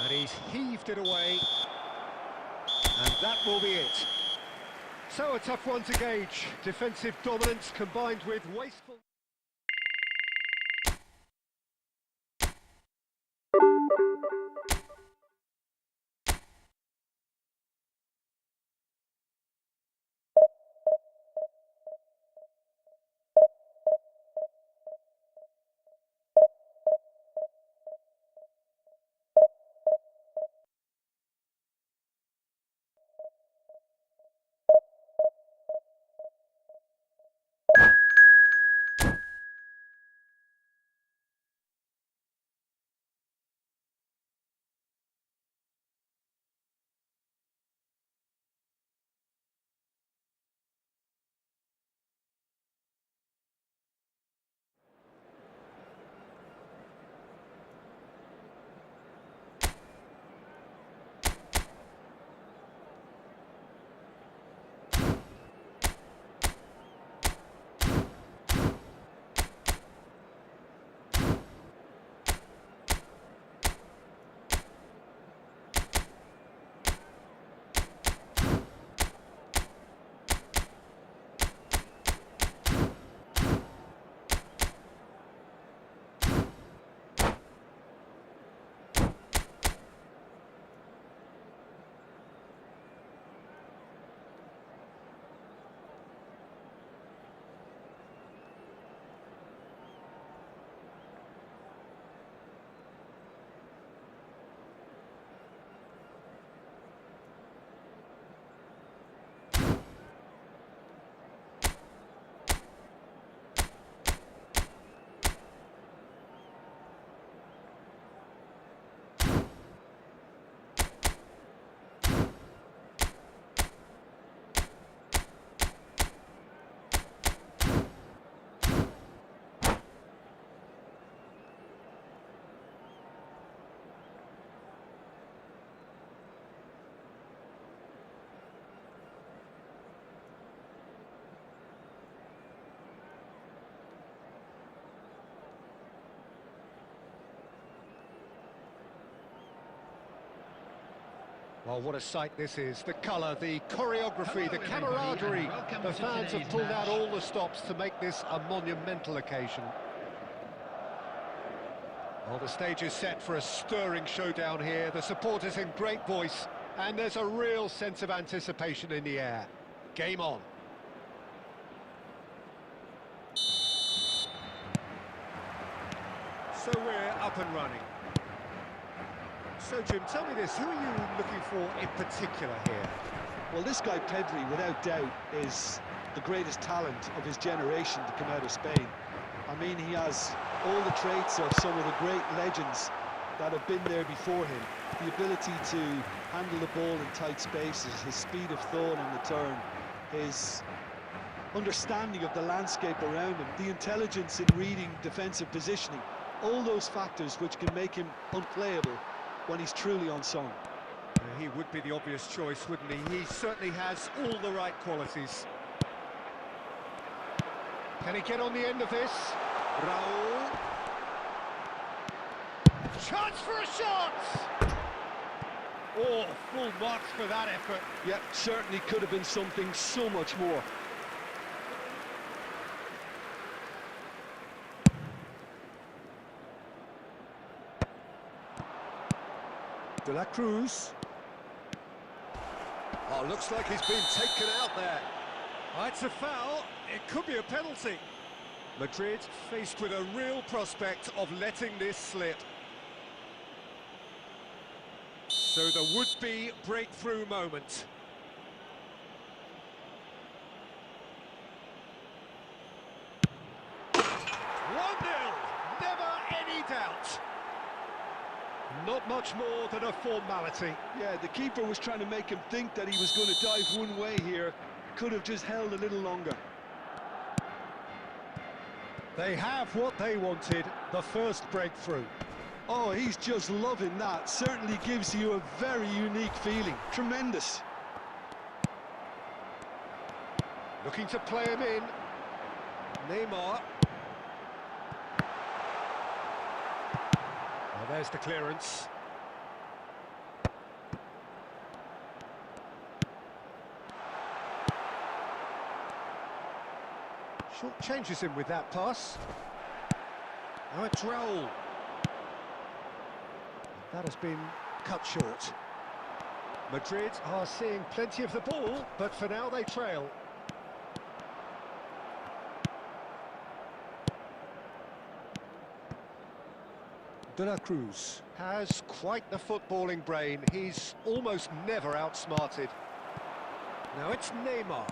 And he's heaved it away. And that will be it. So a tough one to gauge. Defensive dominance combined with wasteful... Well, what a sight this is. The colour, the choreography, the Hello, everybody, camaraderie. and welcome The to fans have today's pulled out match. all the stops to make this a monumental occasion. Well, the stage is set for a stirring showdown here. The supporters in great voice, and there's a real sense of anticipation in the air. Game on. So we're up and running. So, Jim, tell me this, who are you looking for in particular here? Well, this guy Pedri, without doubt, is the greatest talent of his generation to come out of Spain. I mean, he has all the traits of some of the great legends that have been there before him. The ability to handle the ball in tight spaces, his speed of thought on the turn, his understanding of the landscape around him, the intelligence in reading defensive positioning, all those factors which can make him unplayable when he's truly on song. He would be the obvious choice, wouldn't he? He certainly has all the right qualities. Can he get on the end of this? Brooo. Chance for a shot! Oh, full marks for that effort. Yeah, certainly could have been something so much more. De la Cruz. Oh, looks like he's been taken out there. Oh, it's a foul. It could be a penalty. Madrid faced with a real prospect of letting this slip. So the would-be breakthrough moment. One-nil. Never any doubt. Not much more than a formality. Yeah, the keeper was trying to make him think that he was going to dive one way here. Could have just held a little longer. They have what they wanted, the first breakthrough. Oh, he's just loving that. Certainly gives you a very unique feeling. Tremendous. Looking to play him in. Neymar. Well, there's the clearance. Short changes him with that pass. Now a droll. That has been cut short. Madrid are seeing plenty of the ball, but for now they trail. De la Cruz has quite the footballing brain. He's almost never outsmarted. Now it's Neymar.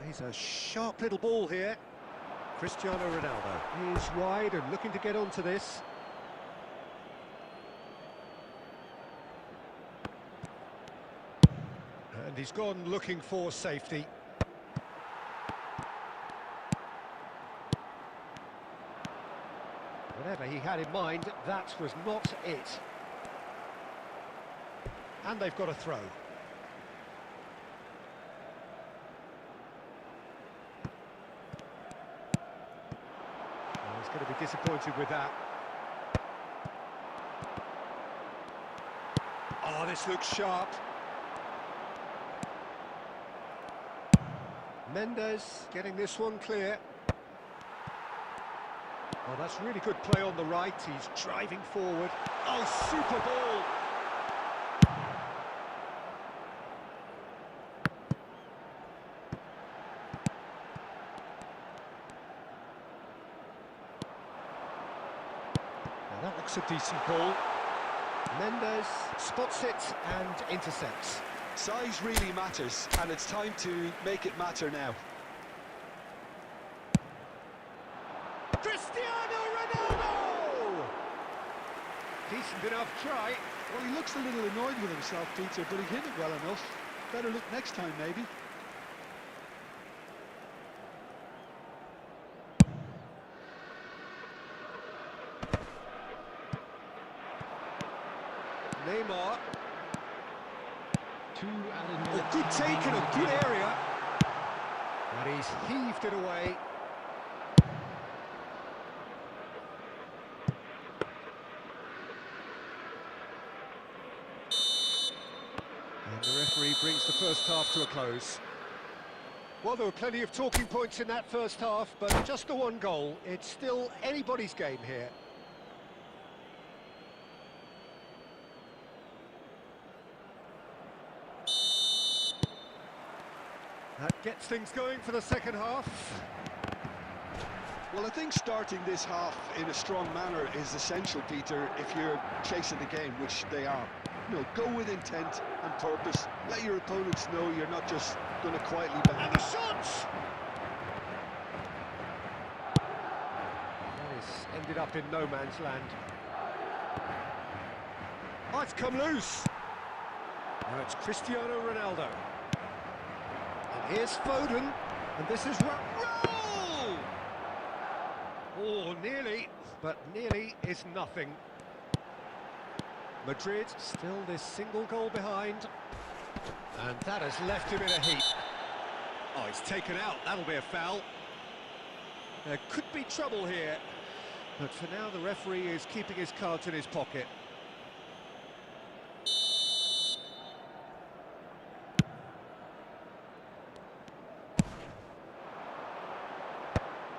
Plays a sharp little ball here. Cristiano Ronaldo is wide and looking to get onto this. And he's gone looking for safety. Whatever he had in mind, that was not it. And they've got a throw. He's going to be disappointed with that. Oh, this looks sharp. Mendes getting this one clear. Oh, that's really good play on the right. He's driving forward. Oh, super ball. That looks a decent ball. Mendes spots it and intercepts. Size really matters, and it's time to make it matter now. Cristiano Ronaldo! Decent enough try. Well, he looks a little annoyed with himself, Peter, but he hit it well enough. Better look next time, maybe. Neymar. Oh, Good take in a good area. And he's heaved it away. brings the first half to a close. Well, there were plenty of talking points in that first half, but just the one goal. It's still anybody's game here. That gets things going for the second half. Well, I think starting this half in a strong manner is essential, Peter, if you're chasing the game, which they are. You know, go with intent and purpose. Let your opponents know you're not just going to quietly behind. And the shots! This ended up in no man's land. Oh, it's come loose. Now it's Cristiano Ronaldo. And here's Foden. And this is Roll! Oh, nearly, but nearly is nothing. Madrid still this single goal behind. And that has left him in a heap. Oh, he's taken out. That'll be a foul. There could be trouble here. But for now, the referee is keeping his cards in his pocket.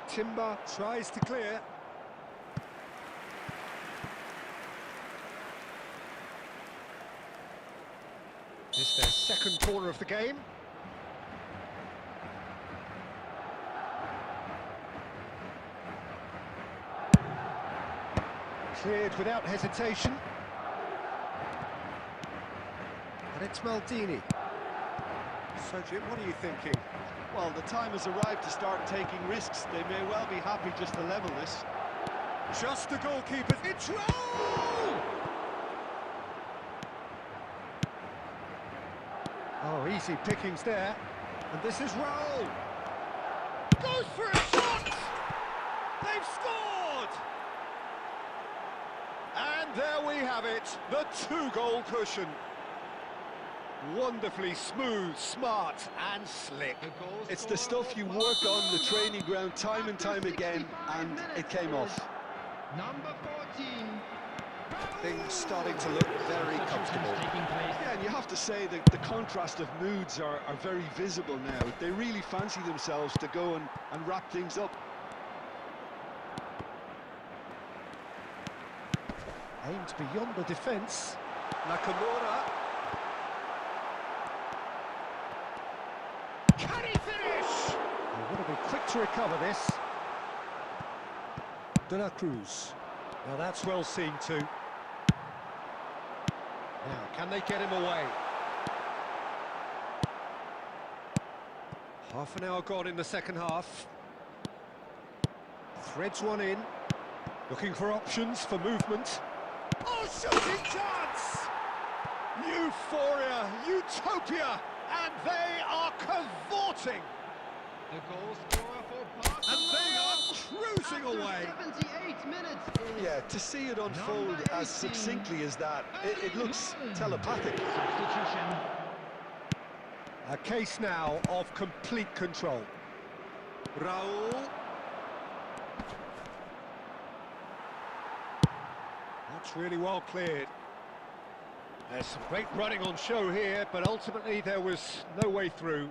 Timber tries to clear. It's their second corner of the game. Cleared without hesitation. And it's Maldini. So, Jim, what are you thinking? Well, the time has arrived to start taking risks. They may well be happy just to level this. Just the goalkeeper. It's Roll! Oh, easy pickings there. And this is Roll. Goes for a shot! They've scored! And there we have it, the two-goal cushion. Wonderfully smooth, smart and slick. It's the stuff you work on the training ground time and time again, and it came off. Number 14. Things starting to look very comfortable. Yeah, and you have to say that the contrast of moods are very visible now. They really fancy themselves to go and wrap things up. Aimed beyond the defence. Nakamura. Can he finish? They want to be quick to recover this. De La Cruz. Now that's well seen too. Now, can they get him away? Half an hour gone in the second half. Threads one in. Looking for options for movement. Oh, shooting chance! Euphoria, utopia, and they are cavorting. The goal scorer for Barcelona. And they are cruising away. 78 minutes. Yeah, to see it unfold as succinctly as that, it looks telepathic. Substitution. A case now of complete control. Raul. That's really well cleared. There's some great running on show here, but ultimately there was no way through.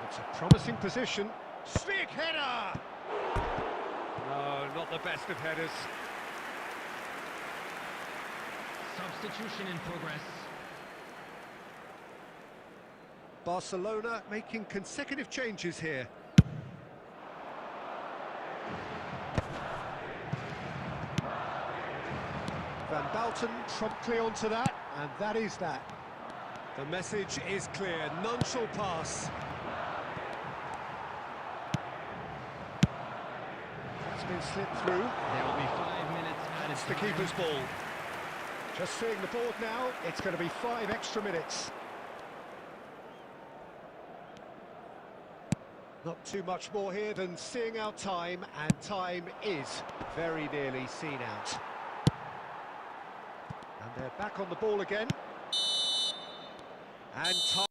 It's a promising position. Big header! No, not the best of headers. Substitution in progress. Barcelona making consecutive changes here. Van Bouten promptly onto that, and that is that. The message is clear, none shall pass. It's been slipped through. There will be 5 minutes added. It's the keeper's ball. Just seeing the board now, it's going to be 5 extra minutes. Not too much more here than seeing out time, and time is very nearly seen out. And they're back on the ball again. And time.